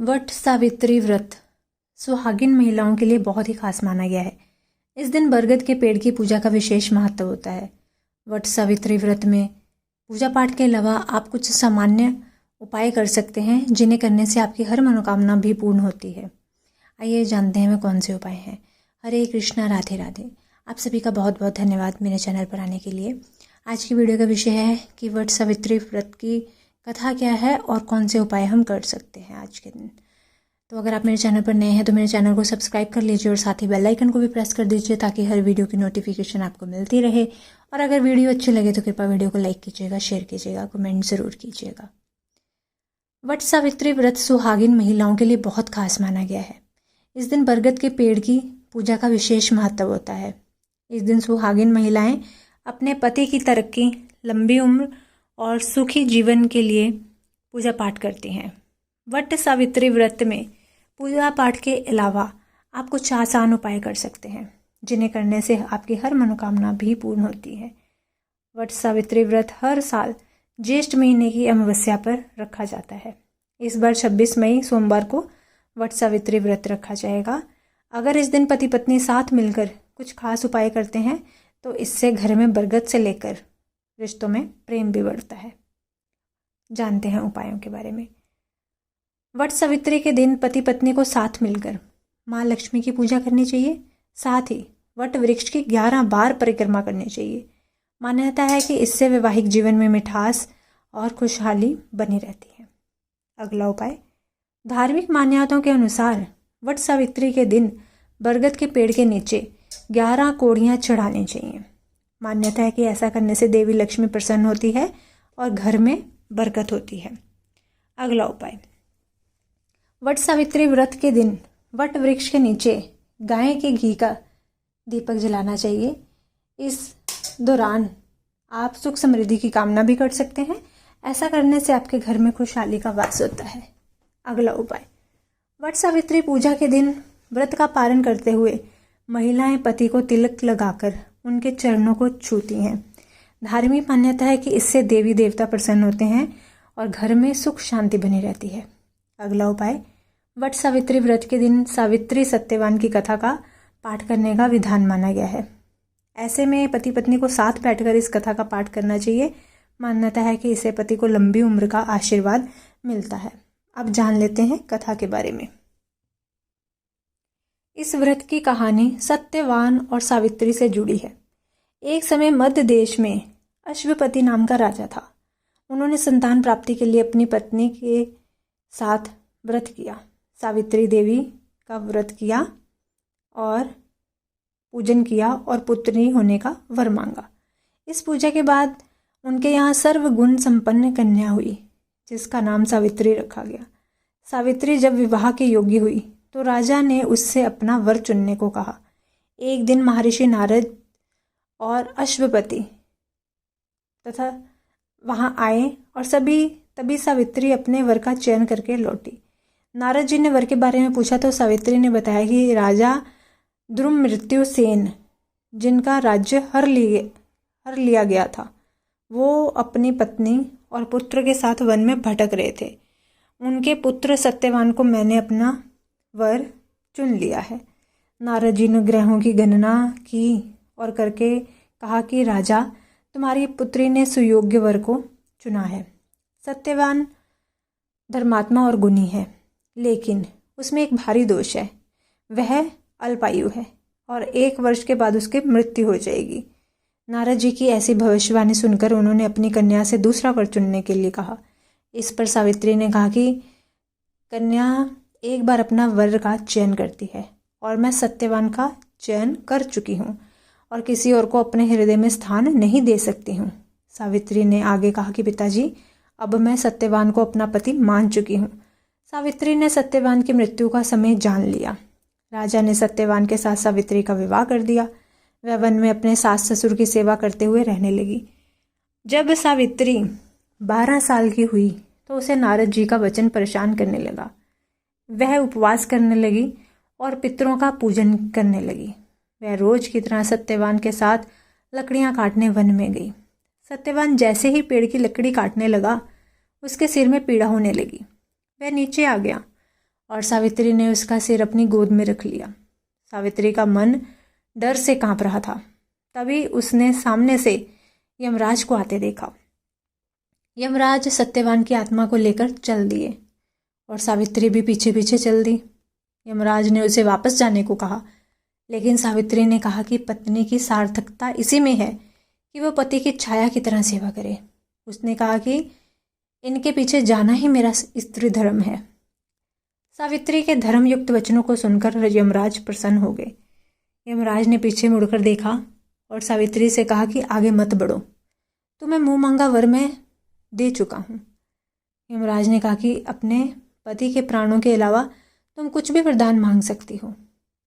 वट सावित्री व्रत सुहागिन महिलाओं के लिए बहुत ही खास माना गया है। इस दिन बरगद के पेड़ की पूजा का विशेष महत्व होता है। वट सावित्री व्रत में पूजा पाठ के अलावा आप कुछ सामान्य उपाय कर सकते हैं जिन्हें करने से आपकी हर मनोकामना भी पूर्ण होती है। आइए जानते हैं वे कौन से उपाय हैं। हरे कृष्णा, राधे राधे। आप सभी का बहुत बहुत धन्यवाद मेरे चैनल पर आने के लिए। आज की वीडियो का विषय है कि वट सावित्री व्रत की कथा क्या है और कौन से उपाय हम कर सकते हैं आज के दिन। तो अगर आप मेरे चैनल पर नए हैं तो मेरे चैनल को सब्सक्राइब कर लीजिए और साथ ही बेल आइकन को भी प्रेस कर दीजिए ताकि हर वीडियो की नोटिफिकेशन आपको मिलती रहे। और अगर वीडियो अच्छी लगे तो कृपया वीडियो को लाइक कीजिएगा, शेयर कीजिएगा, कमेंट ज़रूर कीजिएगा। वट सावित्री व्रत सुहागिन महिलाओं के लिए बहुत खास माना गया है। इस दिन बरगद के पेड़ की पूजा का विशेष महत्व होता है। इस दिन सुहागिन महिलाएं अपने पति की तरक्की, लंबी उम्र और सुखी जीवन के लिए पूजा पाठ करती हैं। वट सावित्री व्रत में पूजा पाठ के अलावा आप कुछ आसान उपाय कर सकते हैं जिन्हें करने से आपकी हर मनोकामना भी पूर्ण होती है। वट सावित्री व्रत हर साल ज्येष्ठ महीने की अमावस्या पर रखा जाता है। इस बार 26 मई सोमवार को वट सावित्री व्रत रखा जाएगा। अगर इस दिन पति पत्नी साथ मिलकर कुछ खास उपाय करते हैं तो इससे घर में बरगद से लेकर रिश्तों में प्रेम भी बढ़ता है। जानते हैं उपायों के बारे में। वट सावित्री के दिन पति पत्नी को साथ मिलकर माँ लक्ष्मी की पूजा करनी चाहिए। साथ ही वट वृक्ष की 11 बार परिक्रमा करनी चाहिए। मान्यता है कि इससे वैवाहिक जीवन में मिठास और खुशहाली बनी रहती है। अगला उपाय, धार्मिक मान्यताओं के अनुसार वट सावित्री के दिन बरगद के पेड़ के नीचे 11 कोड़ियाँ चढ़ानी चाहिए। मान्यता है कि ऐसा करने से देवी लक्ष्मी प्रसन्न होती है और घर में बरकत होती है। अगला उपाय, वट सावित्री व्रत के दिन वट वृक्ष के नीचे गाय के घी का दीपक जलाना चाहिए। इस दौरान आप सुख समृद्धि की कामना भी कर सकते हैं। ऐसा करने से आपके घर में खुशहाली का वास होता है। अगला उपाय, वट सावित्री पूजा के दिन व्रत का पालन करते हुए महिलाएं पति को तिलक लगाकर उनके चरणों को छूती हैं। धार्मिक मान्यता है कि इससे देवी देवता प्रसन्न होते हैं और घर में सुख शांति बनी रहती है। अगला उपाय, वट सावित्री व्रत के दिन सावित्री सत्यवान की कथा का पाठ करने का विधान माना गया है। ऐसे में पति पत्नी को साथ बैठकर इस कथा का पाठ करना चाहिए। मान्यता है कि इससे पति को लंबी उम्र का आशीर्वाद मिलता है। अब जान लेते हैं कथा के बारे में। इस व्रत की कहानी सत्यवान और सावित्री से जुड़ी है। एक समय मध्य देश में अश्वपति नाम का राजा था। उन्होंने संतान प्राप्ति के लिए अपनी पत्नी के साथ व्रत किया। सावित्री देवी का व्रत किया और पूजन किया और पुत्री होने का वर मांगा। इस पूजा के बाद उनके यहाँ सर्वगुण संपन्न कन्या हुई जिसका नाम सावित्री रखा गया। सावित्री जब विवाह के योग्य हुई तो राजा ने उससे अपना वर चुनने को कहा। एक दिन महर्षि नारद और अश्वपति तथा वहाँ आए और तभी सावित्री अपने वर का चयन करके लौटी। नारद जी ने वर के बारे में पूछा तो सावित्री ने बताया कि राजा द्रुममृत्युसेन, जिनका राज्य हर लिया गया था, वो अपनी पत्नी और पुत्र के साथ वन में भटक रहे थे। उनके पुत्र सत्यवान को मैंने अपना वर चुन लिया है। नारद जी ने ग्रहों की गणना की और करके कहा कि राजा, तुम्हारी पुत्री ने सुयोग्य वर को चुना है। सत्यवान धर्मात्मा और गुणी है, लेकिन उसमें एक भारी दोष है। वह अल्पायु है और 1 वर्ष के बाद उसकी मृत्यु हो जाएगी। नारद जी की ऐसी भविष्यवाणी सुनकर उन्होंने अपनी कन्या से दूसरा वर चुनने के लिए कहा। इस पर सावित्री ने कहा कि कन्या एक बार अपना वर का चयन करती है और मैं सत्यवान का चयन कर चुकी हूँ और किसी और को अपने हृदय में स्थान नहीं दे सकती हूँ। सावित्री ने आगे कहा कि पिताजी, अब मैं सत्यवान को अपना पति मान चुकी हूँ। सावित्री ने सत्यवान की मृत्यु का समय जान लिया। राजा ने सत्यवान के साथ सावित्री का विवाह कर दिया। वह वन में अपने सास ससुर की सेवा करते हुए रहने लगी। जब सावित्री 12 साल की हुई तो उसे नारद जी का वचन परेशान करने लगा। वह उपवास करने लगी और पितरों का पूजन करने लगी। वह रोज की तरह सत्यवान के साथ लकड़ियां काटने वन में गई। सत्यवान जैसे ही पेड़ की लकड़ी काटने लगा उसके सिर में पीड़ा होने लगी। वह नीचे आ गया और सावित्री ने उसका सिर अपनी गोद में रख लिया। सावित्री का मन डर से कांप रहा था। तभी उसने सामने से यमराज को आते देखा। यमराज सत्यवान की आत्मा को लेकर चल दिए और सावित्री भी पीछे पीछे चल दी। यमराज ने उसे वापस जाने को कहा, लेकिन सावित्री ने कहा कि पत्नी की सार्थकता इसी में है कि वह पति की छाया की तरह सेवा करे। उसने कहा कि इनके पीछे जाना ही मेरा स्त्री धर्म है। सावित्री के धर्मयुक्त वचनों को सुनकर यमराज प्रसन्न हो गए। यमराज ने पीछे मुड़कर देखा और सावित्री से कहा कि आगे मत बढ़ो, तुम्हें मुंह मांगा वर मैं दे चुका हूँ। यमराज ने कहा कि अपने पति के प्राणों के अलावा तुम कुछ भी वरदान मांग सकती हो।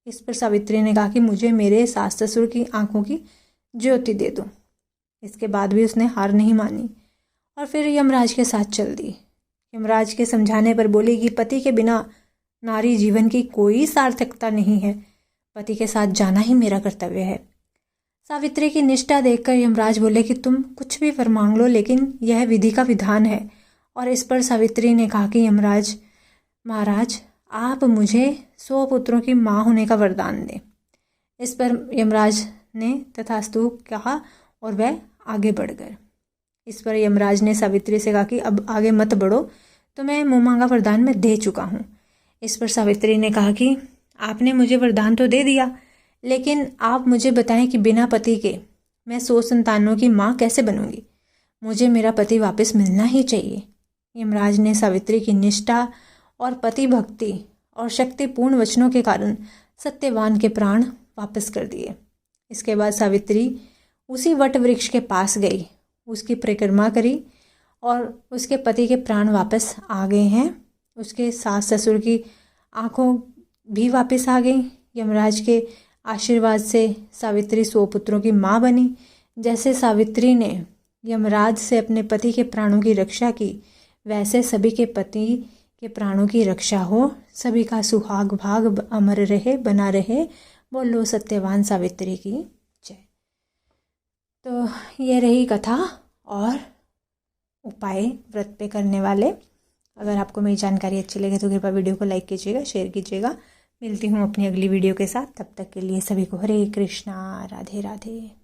इस पर सावित्री ने कहा कि मुझे मेरे सास ससुर की आंखों की ज्योति दे दो। इसके बाद भी उसने हार नहीं मानी और फिर यमराज के साथ चल दी। यमराज के समझाने पर बोली कि पति के बिना नारी जीवन की कोई सार्थकता नहीं है, पति के साथ जाना ही मेरा कर्तव्य है। सावित्री की निष्ठा देखकर यमराज बोले कि तुम कुछ भी वर मांग लो, लेकिन यह विधि का विधान है। और इस पर सावित्री ने कहा कि यमराज महाराज, आप मुझे 100 पुत्रों की माँ होने का वरदान दें। इस पर यमराज ने तथास्तु कहा और वह आगे बढ़ गए। इस पर यमराज ने सावित्री से कहा कि अब आगे मत बढ़ो, तो मैं मुँह मांगा वरदान मैं दे चुका हूँ। इस पर सावित्री ने कहा कि आपने मुझे वरदान तो दे दिया, लेकिन आप मुझे बताएं कि बिना पति के मैं 100 संतानों की माँ कैसे बनूंगी। मुझे मेरा पति वापस मिलना ही चाहिए। यमराज ने सावित्री की निष्ठा और पति भक्ति और शक्तिपूर्ण वचनों के कारण सत्यवान के प्राण वापस कर दिए। इसके बाद सावित्री उसी वट वृक्ष के पास गई, उसकी परिक्रमा करी और उसके पति के प्राण वापस आ गए हैं। उसके सास ससुर की आंखों भी वापस आ गई। यमराज के आशीर्वाद से सावित्री 100 पुत्रों की माँ बनी। जैसे सावित्री ने यमराज से अपने पति के प्राणों की रक्षा की, वैसे सभी के पति के प्राणों की रक्षा हो। सभी का सुहाग भाग अमर रहे, बना रहे। बोलो सत्यवान सावित्री की जय। तो ये रही कथा और उपाय व्रत पे करने वाले। अगर आपको मेरी जानकारी अच्छी लगे तो कृपया वीडियो को लाइक कीजिएगा, शेयर कीजिएगा। मिलती हूँ अपनी अगली वीडियो के साथ। तब तक के लिए सभी को हरे कृष्णा, राधे राधे।